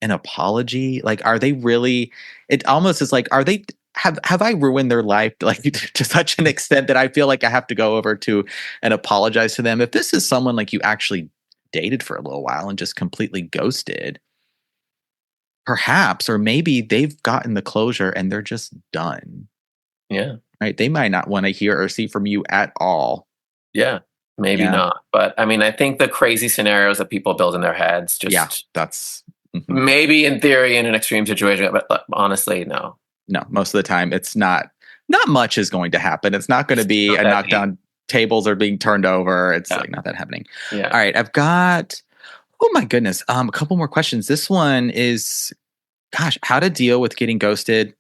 an apology? Like, are they really? It almost is like, are they? Have I ruined their life like to such an extent that I feel like I have to go over to and apologize to them? If this is someone like you actually dated for a little while and just completely ghosted, perhaps, or maybe they've gotten the closure and they're just done, Yeah. right? They might not want to hear or see from you at all. Yeah. Maybe Yeah. not. But I mean, I think the crazy scenarios that people build in their heads Yeah, just that's maybe in theory in an extreme situation, but honestly, no. no. Most of the time, it's not much is going to happen. It's not going to be Not a that knockdown. Tables are being turned over. It's Yeah. like not that happening. Yeah. All right, I've got. Oh my goodness, a couple more questions. This one is, gosh, how to deal with getting ghosted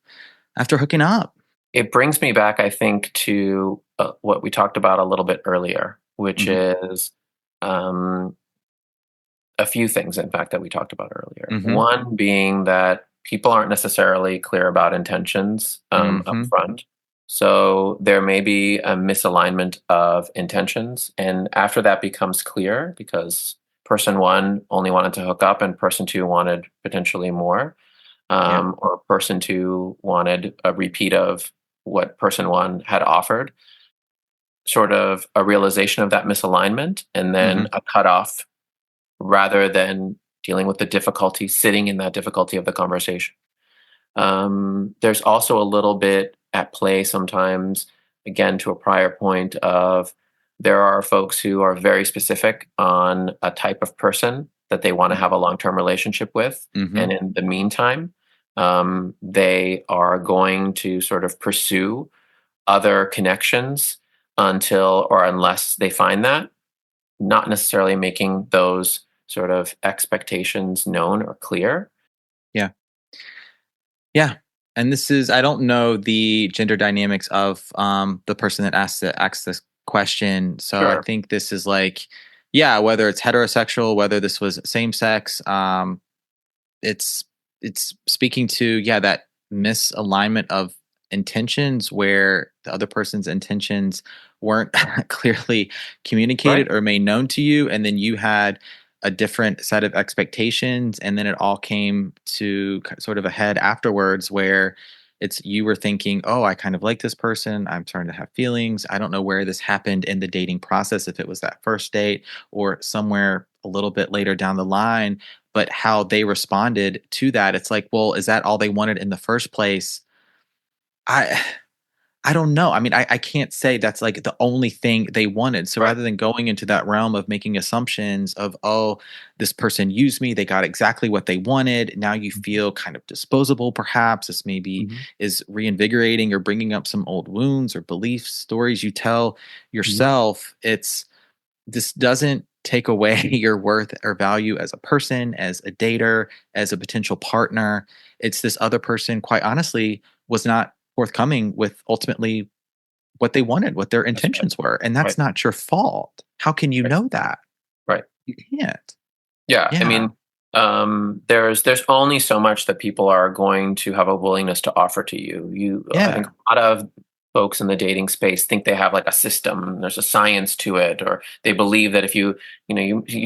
after hooking up. It brings me back, I think, to what we talked about a little bit earlier, which is a few things, in fact, that we talked about earlier. One being that people aren't necessarily clear about intentions up front. So there may be a misalignment of intentions. And after that becomes clear, because person one only wanted to hook up and person two wanted potentially more, or person two wanted a repeat of what person one had offered, sort of a realization of that misalignment and then a cutoff rather than dealing with the difficulty, sitting in that difficulty of the conversation. There's also a little bit at play sometimes, again, to a prior point of there are folks who are very specific on a type of person that they want to have a long-term relationship with. And in the meantime, they are going to sort of pursue other connections until or unless they find that, not necessarily making those sort of expectations known or clear. Yeah. Yeah. And this is, I don't know the gender dynamics of the person that asked this question. So I think this is like, yeah, whether it's heterosexual, whether this was same sex, it's speaking to, yeah, that misalignment of intentions where the other person's intentions weren't clearly communicated or made known to you, and then you had a different set of expectations, and then it all came to sort of a head afterwards where it's you were thinking, oh, I kind of like this person, I'm starting to have feelings. I don't know where this happened in the dating process, if it was that first date or somewhere a little bit later down the line, but how they responded to that, it's like, well, is that all they wanted in the first place? I don't know. I mean, I can't say that's like the only thing they wanted. So rather than going into that realm of making assumptions of, oh, this person used me, they got exactly what they wanted. Now you feel kind of disposable, perhaps. This maybe is reinvigorating or bringing up some old wounds or beliefs, stories you tell yourself. This doesn't take away your worth or value as a person, as a dater, as a potential partner. It's this other person, quite honestly, was not forthcoming with ultimately what they wanted, what their intentions were. And that's not your fault. How can you know that? Right. You can't. Yeah. I mean, there's only so much that people are going to have a willingness to offer to you. I think a lot of folks in the dating space think they have like a system, there's a science to it, or they believe that if you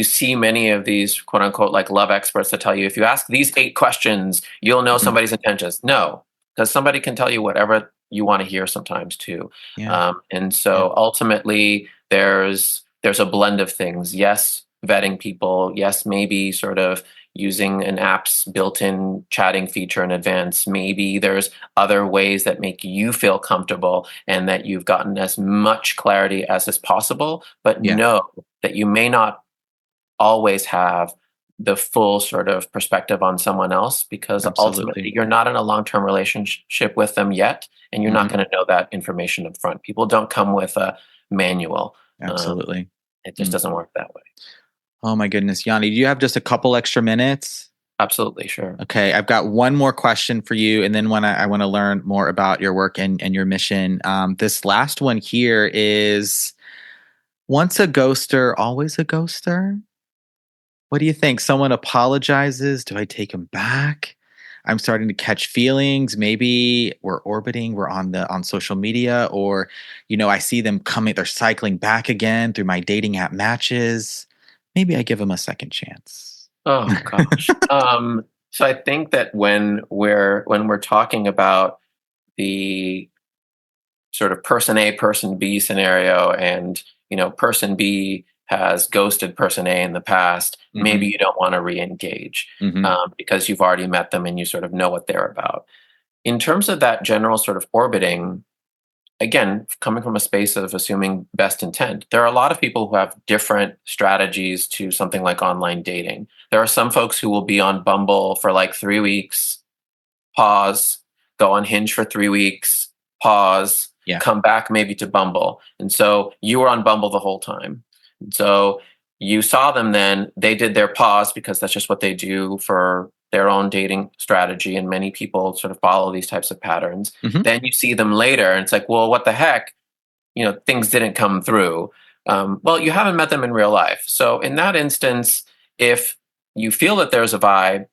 see many of these quote unquote like love experts that tell you if you ask these 8 questions, you'll know somebody's intentions. No, because somebody can tell you whatever you want to hear sometimes too. And so ultimately there's a blend of things. Yes, vetting people. Yes, maybe sort of using an app's built-in chatting feature in advance. Maybe there's other ways that make you feel comfortable and that you've gotten as much clarity as is possible, but know that you may not always have the full sort of perspective on someone else, because ultimately Absolutely. you're not in a long-term relationship with them yet, and you're not Mhm. going to know that information up front. People don't come with a manual. Absolutely. It just Mm. doesn't work that way. Oh my goodness, Yanni, do you have just a couple extra minutes? Absolutely, sure. Okay, I've got one more question for you, and then when I want to learn more about your work and your mission. This last one here is: once a ghoster, always a ghoster? What do you think? Someone apologizes. Do I take him back? I'm starting to catch feelings. Maybe we're orbiting, we're on social media, or I see them coming, they're cycling back again through my dating app matches. Maybe I give them a second chance. Oh gosh. So I think that when we're talking about the sort of person A, person B scenario, and person B has ghosted person A in the past, maybe Hmm. you don't want to re-engage, Hmm. because you've already met them and you sort of know what they're about. In terms of that general sort of orbiting, again, coming from a space of assuming best intent, there are a lot of people who have different strategies to something like online dating. There are some folks who will be on Bumble for like 3 weeks, pause, go on Hinge for 3 weeks, pause, Yeah. come back maybe to Bumble. And so you were on Bumble the whole time. And so you saw them then, they did their pause because that's just what they do for their own dating strategy. And many people sort of follow these types of patterns. Hmm. Then you see them later and it's like, well, what the heck? Things didn't come through. Well, you haven't met them in real life. So in that instance, if you feel that there's a vibe,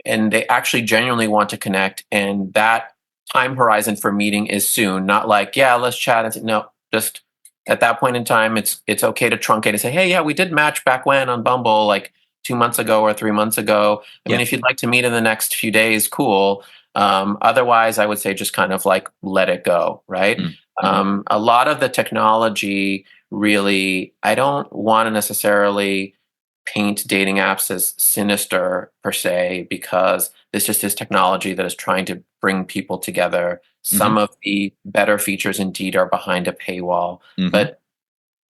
and they actually genuinely want to connect, and that time horizon for meeting is soon, not like, yeah, let's chat. And no, just at that point in time, it's okay to truncate and say, hey, yeah, we did match back when on Bumble, like 2 months ago or 3 months ago. I mean, Yeah. if you'd like to meet in the next few days, cool. Otherwise, I would say just kind of like let it go, right? Mm-hmm. A lot of the technology really, I don't want to necessarily paint dating apps as sinister per se, because this just is technology that is trying to bring people together. Hmm. Some of the better features indeed are behind a paywall, Hmm. but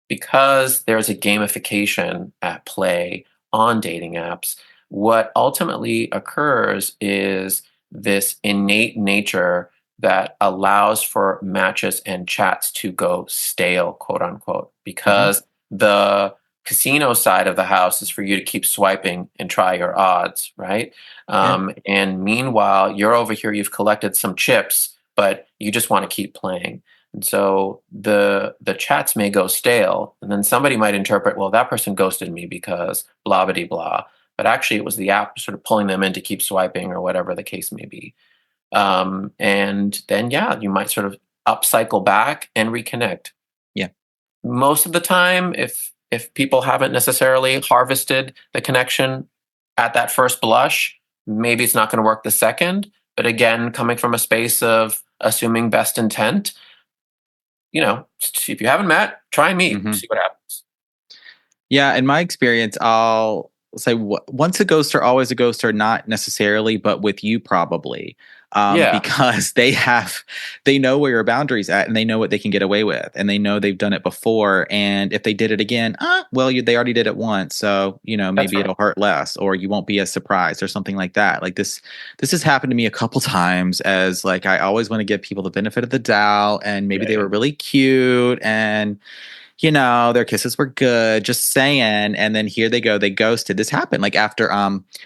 because there's a gamification at play on dating apps, what ultimately occurs is this innate nature that allows for matches and chats to go stale, quote unquote, Hmm. because the casino side of the house is for you to keep swiping and try your odds, right? Yeah. And meanwhile, you're over here, you've collected some chips, but you just want to keep playing. And so the chats may go stale, and then somebody might interpret, well, that person ghosted me because blah blah blah. But actually, it was the app sort of pulling them in to keep swiping or whatever the case may be. And then yeah, you might sort of upcycle back and reconnect. Yeah. Most of the time, if people haven't necessarily harvested the connection at that first blush, maybe it's not going to work the second. But again, coming from a space of assuming best intent, if you haven't met, try and meet, Hmm. see what happens. Yeah, in my experience, I'll say once a ghoster, always a ghoster, not necessarily, but with you probably, Yeah, because they know where your boundaries at, and they know what they can get away with, and they know they've done it before, and if they did it again, well, they already did it once, so that's maybe right. it'll hurt less, or you won't be as surprised, or something like that. Like this has happened to me a couple times, as like I always want to give people the benefit of the doubt, and maybe they Right. were really cute and their kisses were good, just saying. And then here they go, they ghosted. This happened like after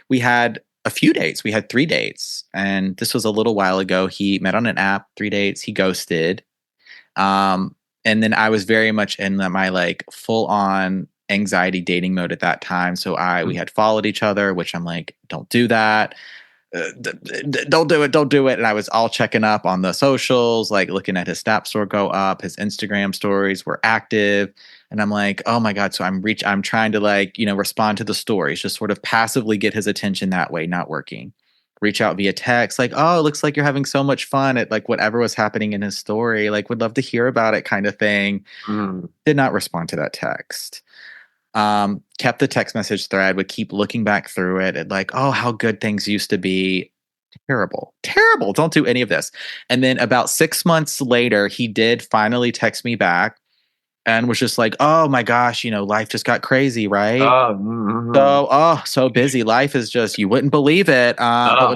we had a few dates. We had 3 dates. And this was a little while ago. He met on an app, 3 dates, he ghosted. Um, and then I was very much in my like full on anxiety dating mode at that time. So we Mm. had followed each other, which I'm like, don't do that. Don't do it, don't do it. And I was all checking up on the socials, like looking at his snap store go up, his Instagram stories were active, and I'm like, oh my god. So I'm trying to like respond to the stories, just sort of passively get his attention that way. Not working. Reach out via text, like, oh, it looks like you're having so much fun at like whatever was happening in his story, like would love to hear about it, kind of thing. Mm. Did not respond to that text. Kept the text message thread, would keep looking back through it and like, oh, how good things used to be. Terrible, terrible. Don't do any of this. And then about 6 months later, he did finally text me back. and was just like, oh my gosh, life just got crazy, right? Oh, mhm. So busy. Life is just, you wouldn't believe it. But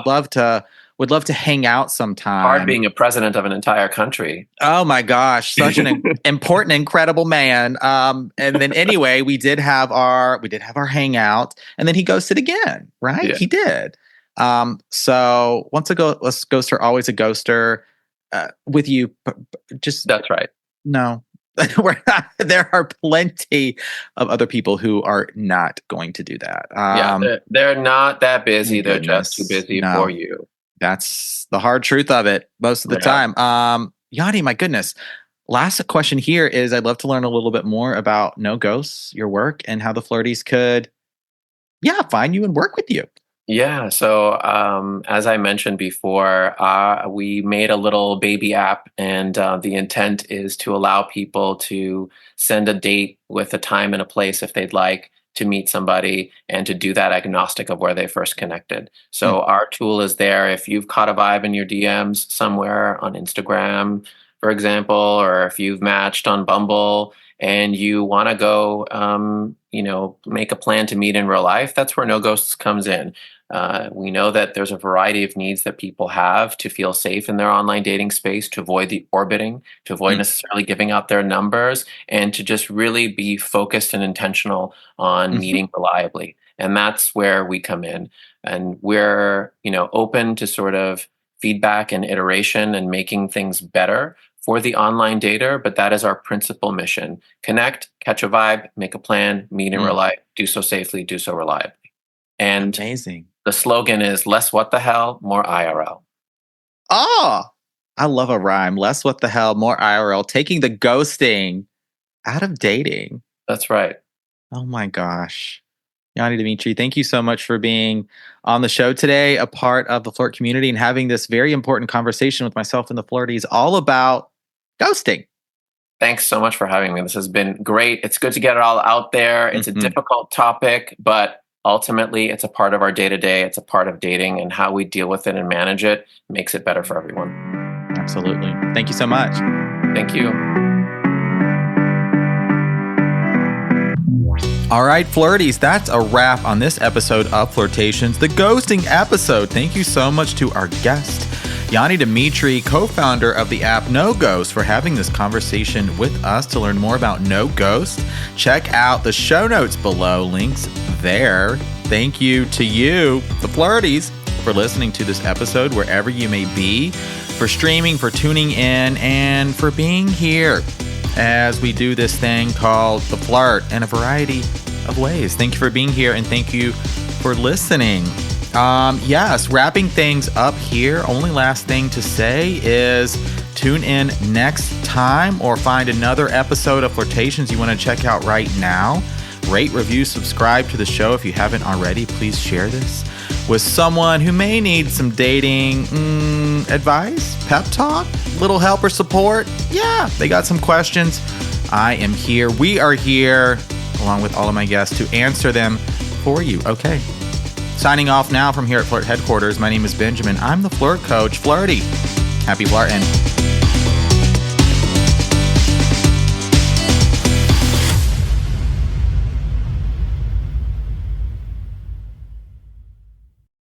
would love to hang out sometime. Hard being a president of an entire country. Oh my gosh, such an important, incredible man. And then anyway, we did have our hangout, and then he ghosted again, right? Yeah. He did. So once a ghoster, always a ghoster. With you, just That's right. no. There are plenty of other people who are not going to do that. They're not that busy. They're goodness, just too busy no. for you. That's the hard truth of it most of the Yeah. time. Yanni, my goodness. Last question here is I'd love to learn a little bit more about No Ghosts, your work, and how the Flirties could, find you and work with you. Yeah. So, as I mentioned before, we made a little baby app, and the intent is to allow people to send a date with a time and a place if they'd like to meet somebody, and to do that agnostic of where they first connected. So our tool is there. If you've caught a vibe in your DMs somewhere on Instagram, for example, or if you've matched on Bumble and you want to go, make a plan to meet in real life, that's where No Ghosts comes in. We know that there's a variety of needs that people have to feel safe in their online dating space, to avoid the orbiting, to avoid necessarily giving out their numbers, and to just really be focused and intentional on meeting reliably. And that's where we come in. And we're, open to sort of feedback and iteration and making things better for the online dater, but that is our principal mission. Connect, catch a vibe, make a plan, meet in real life, do so safely, do so reliably. And amazing. The slogan is less what the hell, more IRL. Oh, I love a rhyme. Less what the hell, more IRL. Taking the ghosting out of dating. That's right. Oh my gosh. Yanni Dimitri, thank you so much for being on the show today, a part of the Flirt community, and having this very important conversation with myself and the Flirties all about ghosting. Thanks so much for having me. This has been great. It's good to get it all out there. It's a difficult topic, but ultimately, it's a part of our day-to-day. It's a part of dating, and how we deal with it and manage it makes it better for everyone. Absolutely. Thank you so much. Thank you. All right, Flirties, that's a wrap on this episode of Flirtations, the ghosting episode. Thank you so much to our guest, Yanni Dimitri, co-founder of the app No Ghost, for having this conversation with us. To learn more about No Ghost, check out the show notes below, links there. Thank you to you, the Flirties, for listening to this episode wherever you may be, for streaming, for tuning in, and for being here as we do this thing called The Flirt in a variety of ways. Thank you for being here, and thank you for listening. Yes, wrapping things up here. Only last thing to say is tune in next time, or find another episode of Flirtations you want to check out right now. Rate, review, subscribe to the show if you haven't already. Please share this with someone who may need some dating advice, pep talk, little help or support. Yeah, they got some questions. I am here. We are here, along with all of my guests, to answer them for you. Okay. Signing off now from here at Flirt headquarters. My name is Benjamin. I'm the Flirt coach. Flirty. Happy flirting.